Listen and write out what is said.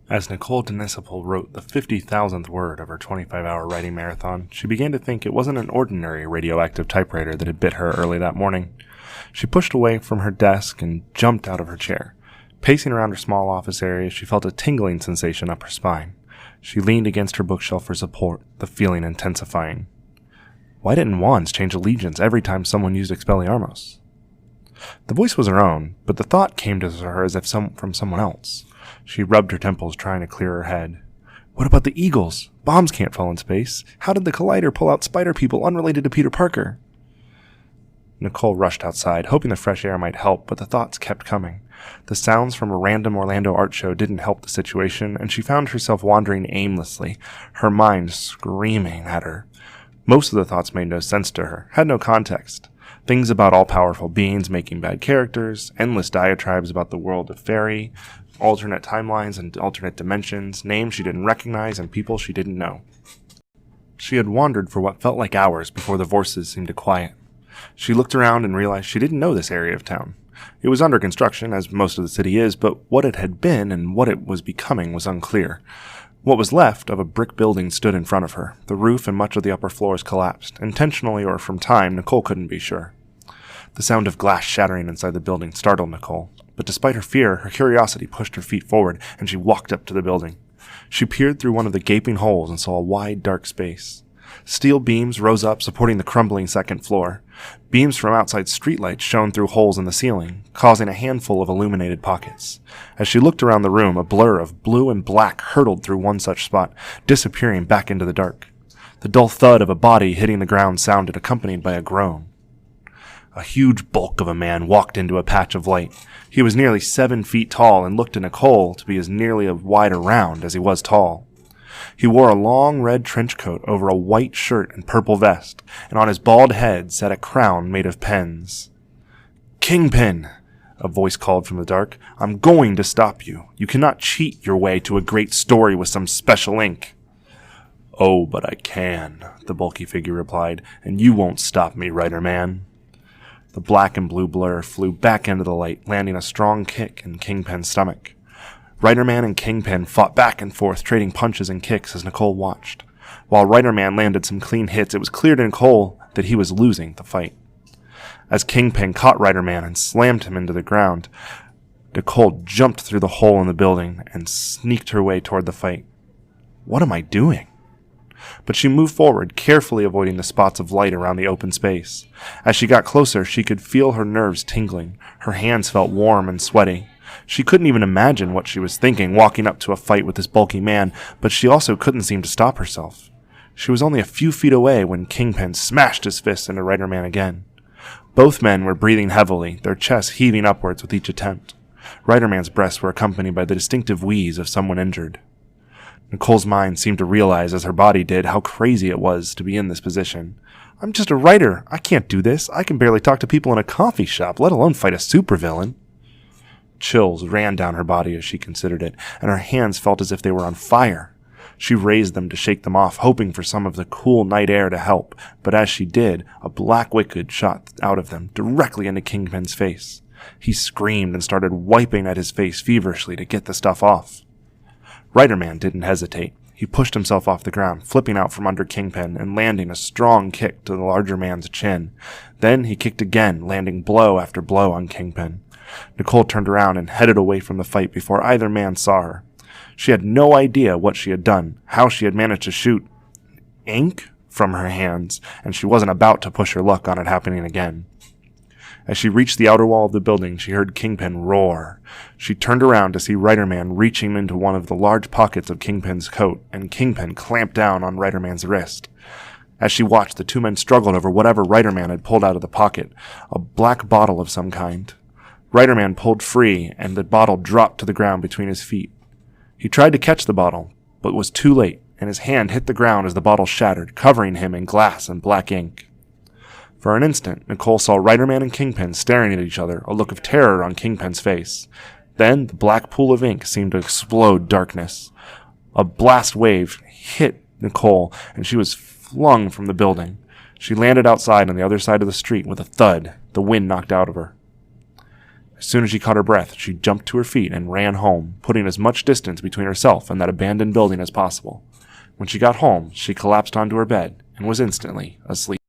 As Nicole Denisipal wrote the 50,000th word of her 25-hour writing marathon, she began to think it wasn't an ordinary radioactive typewriter that had bit her early that morning. She pushed away from her desk and jumped out of her chair. Pacing around her small office area, she felt a tingling sensation up her spine. She leaned against her bookshelf for support, the feeling intensifying. Why didn't wands change allegiance every time someone used Expelliarmus? The voice was her own, but the thought came to her as if from someone else. She rubbed her temples, trying to clear her head. What about the Eagles? Bombs can't fall in space. How did the Collider pull out spider people unrelated to Peter Parker? Nicole rushed outside, hoping the fresh air might help, but the thoughts kept coming. The sounds from a random Orlando art show didn't help the situation, and she found herself wandering aimlessly, her mind screaming at her. Most of the thoughts made no sense to her, had no context. Things about all-powerful beings making bad characters, endless diatribes about the world of fairy, alternate timelines and alternate dimensions, names she didn't recognize and people she didn't know. She had wandered for what felt like hours before the voices seemed to quiet. She looked around and realized she didn't know this area of town. It was under construction, as most of the city is, but what it had been and what it was becoming was unclear. What was left of a brick building stood in front of her. The roof and much of the upper floors collapsed. Intentionally or from time, Nicole couldn't be sure. The sound of glass shattering inside the building startled Nicole, but despite her fear, her curiosity pushed her feet forward, and she walked up to the building. She peered through one of the gaping holes and saw a wide, dark space. Steel beams rose up, supporting the crumbling second floor. Beams from outside streetlights shone through holes in the ceiling, causing a handful of illuminated pockets. As she looked around the room, a blur of blue and black hurtled through one such spot, disappearing back into the dark. The dull thud of a body hitting the ground sounded, accompanied by a groan. A huge bulk of a man walked into a patch of light. He was nearly 7 feet tall and looked to Nicole to be as nearly as wide around as he was tall. He wore a long red trench coat over a white shirt and purple vest, and on his bald head sat a crown made of pens. "Kingpin!" a voice called from the dark. "I'm going to stop you. You cannot cheat your way to a great story with some special ink." "Oh, but I can," the bulky figure replied, "and you won't stop me, writer man." The black and blue blur flew back into the light, landing a strong kick in Kingpin's stomach. Riderman and Kingpin fought back and forth, trading punches and kicks as Nicole watched. While Riderman landed some clean hits, it was clear to Nicole that he was losing the fight. As Kingpin caught Riderman and slammed him into the ground, Nicole jumped through the hole in the building and sneaked her way toward the fight. What am I doing? But she moved forward, carefully avoiding the spots of light around the open space. As she got closer, she could feel her nerves tingling. Her hands felt warm and sweaty. She couldn't even imagine what she was thinking, walking up to a fight with this bulky man, but she also couldn't seem to stop herself. She was only a few feet away when Kingpin smashed his fist into Riderman again. Both men were breathing heavily, their chests heaving upwards with each attempt. Riderman's breaths were accompanied by the distinctive wheeze of someone injured. Nicole's mind seemed to realize, as her body did, how crazy it was to be in this position. "I'm just a writer. I can't do this. I can barely talk to people in a coffee shop, let alone fight a supervillain." Chills ran down her body as she considered it, and her hands felt as if they were on fire. She raised them to shake them off, hoping for some of the cool night air to help, but as she did, a black wicked shot out of them, directly into Kingpin's face. He screamed and started wiping at his face feverishly to get the stuff off. Riderman didn't hesitate. He pushed himself off the ground, flipping out from under Kingpin and landing a strong kick to the larger man's chin. Then he kicked again, landing blow after blow on Kingpin. Nicole turned around and headed away from the fight before either man saw her. She had no idea what she had done, how she had managed to shoot ink from her hands, and she wasn't about to push her luck on it happening again. As she reached the outer wall of the building, she heard Kingpin roar. She turned around to see Riderman reaching into one of the large pockets of Kingpin's coat, and Kingpin clamped down on Riderman's wrist. As she watched, the two men struggled over whatever Riderman had pulled out of the pocket, a black bottle of some kind. Riderman pulled free, and the bottle dropped to the ground between his feet. He tried to catch the bottle, but was too late, and his hand hit the ground as the bottle shattered, covering him in glass and black ink. For an instant, Nicole saw Riderman and Kingpin staring at each other, a look of terror on Kingpin's face. Then, the black pool of ink seemed to explode darkness. A blast wave hit Nicole, and she was flung from the building. She landed outside on the other side of the street with a thud, the wind knocked out of her. As As soon as she caught her breath, she jumped to her feet and ran home, putting as much distance between herself and that abandoned building as possible. When she got home, she collapsed onto her bed and was instantly asleep.